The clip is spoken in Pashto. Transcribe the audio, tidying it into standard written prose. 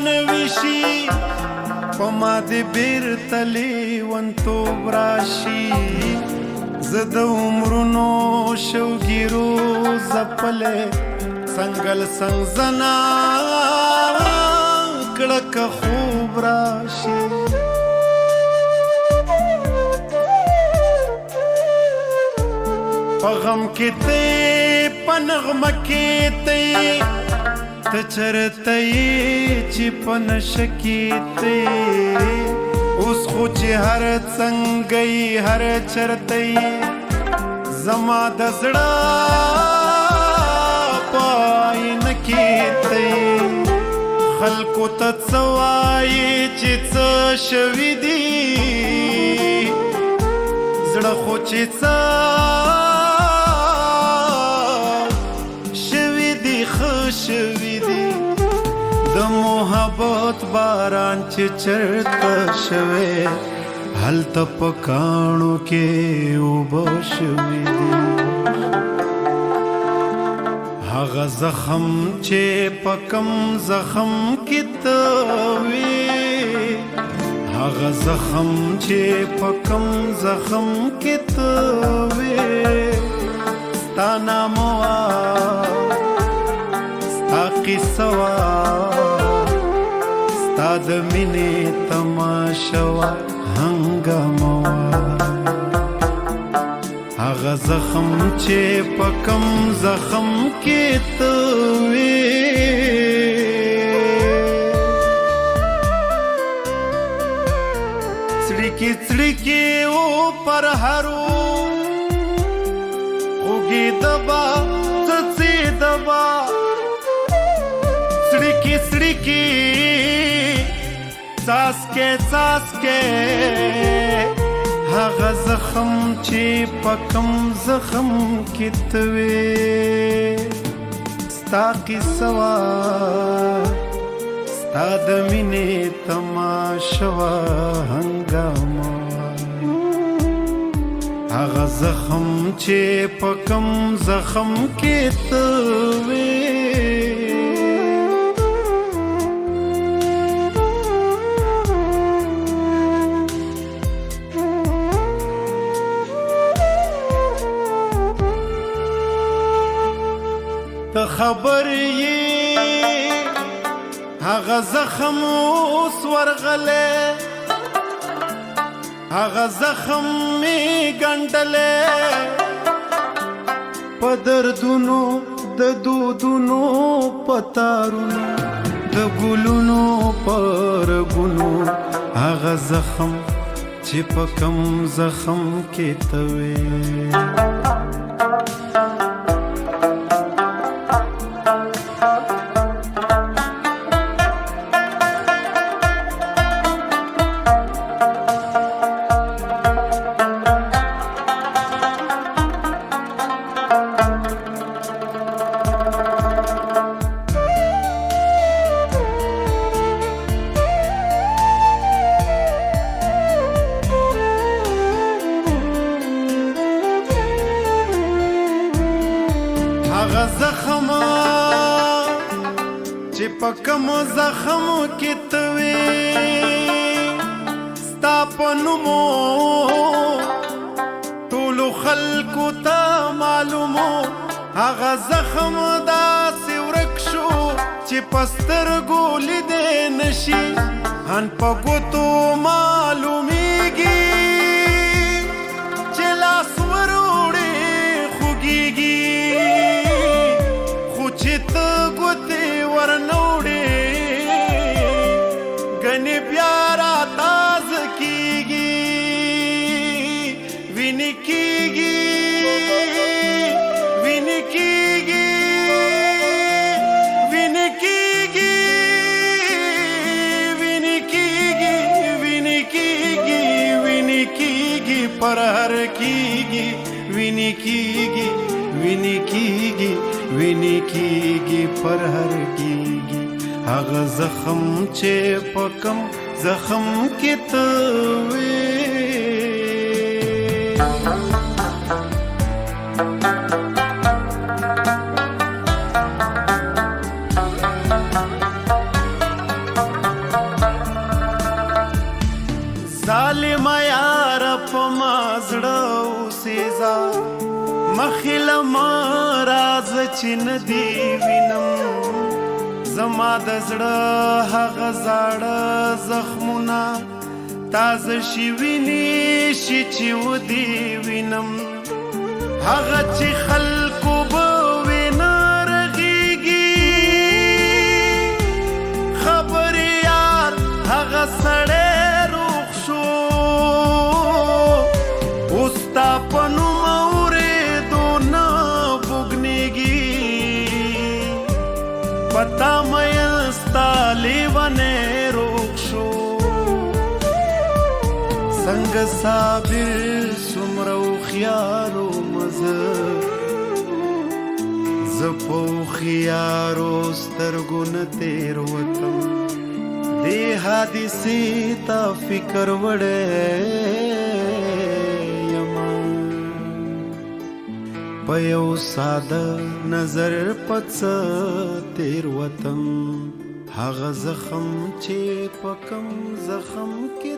نوشي په ما دې بیرته لیونتوب راشي زه د عمرونو شوګیرو ځپلی څنګل څنګ زنا کړه که خوب راشي په غم کې ته په نغمه کې ته ته چرته یې چې په نشه کې ته اوس خو چې هر څنګه یې هر چرته یې زما د زړه په آینه کې ته خلکو ته څه وایې چې څه شوي دي زړه خو چې څه شوي دي د محبت باران چې چرته شوی هلته په کاڼو کې اوبه شوي دي هغه زخم چې په کم زخم کې ته وې هغه زخم چې په کم زخم کې ته وې ستا نام قصه وا ستا د مینې تماشه وا هنګامه وا هغه زخم چې په کم زخم کې ته وې څړیکې څړیکې و پر هرو خوږې دبا څڅې دبا سڑکی سڑکی څاڅکې څاڅکې هغه زخم چې په کم زخم کې ته وې ستا قصه وا ستا د مینې تماشه وا هنګامه هغه زخم چې په کم زخم کې ته وې ته خبر یې هغه زخم اوس ورغلی هغه زخم می ګنډلی په دردونو د دودونو په تارونو د ګلونو په رګونو هغه زخم چې په کم زخم کې ته وې هغه زخم چې په کوم زخم کې ته وې ستا په نومو ټولو خلکو ته معلومو هغه زخم داسې ورک شو چې په سترګو لیدی نشي ان په ګوتو معلومیږي چې لاس وروړې خوږیږي چې ته ګوتې ورنوړې ګنې بیا راتازه کېږي وینې کېږي وینې کېږي وینې کېږي وینې کېږي وینې کېږي وینې کېږي پر هر کېږي وینې کېږي وینې کېږي وینې کېږي پر هر کېږي هغه زخم چې په کم زخم کې ته وې ما یار په ما زړه اوسېږه مخې له ما راځه چې نه دې وینم زما د زړه هغه زاړه زخمونه تازه شوي شي چې ودې وینم هغه چې خلکو به وینه رغېږي خبرې یار هغه سړی روغ شو اوس ستا په نوم اورېدو نه بوږنېږي پتا مین ستا لیونی روغ شو څنګه صابر څومره هوښیارو مزه زه په هوښیارو سترګو نه تېروتم دې حادثې ته فکر وړی یمه په یو ساده نظر په څه تېروتم هغه زخم چې په کوم زخم کې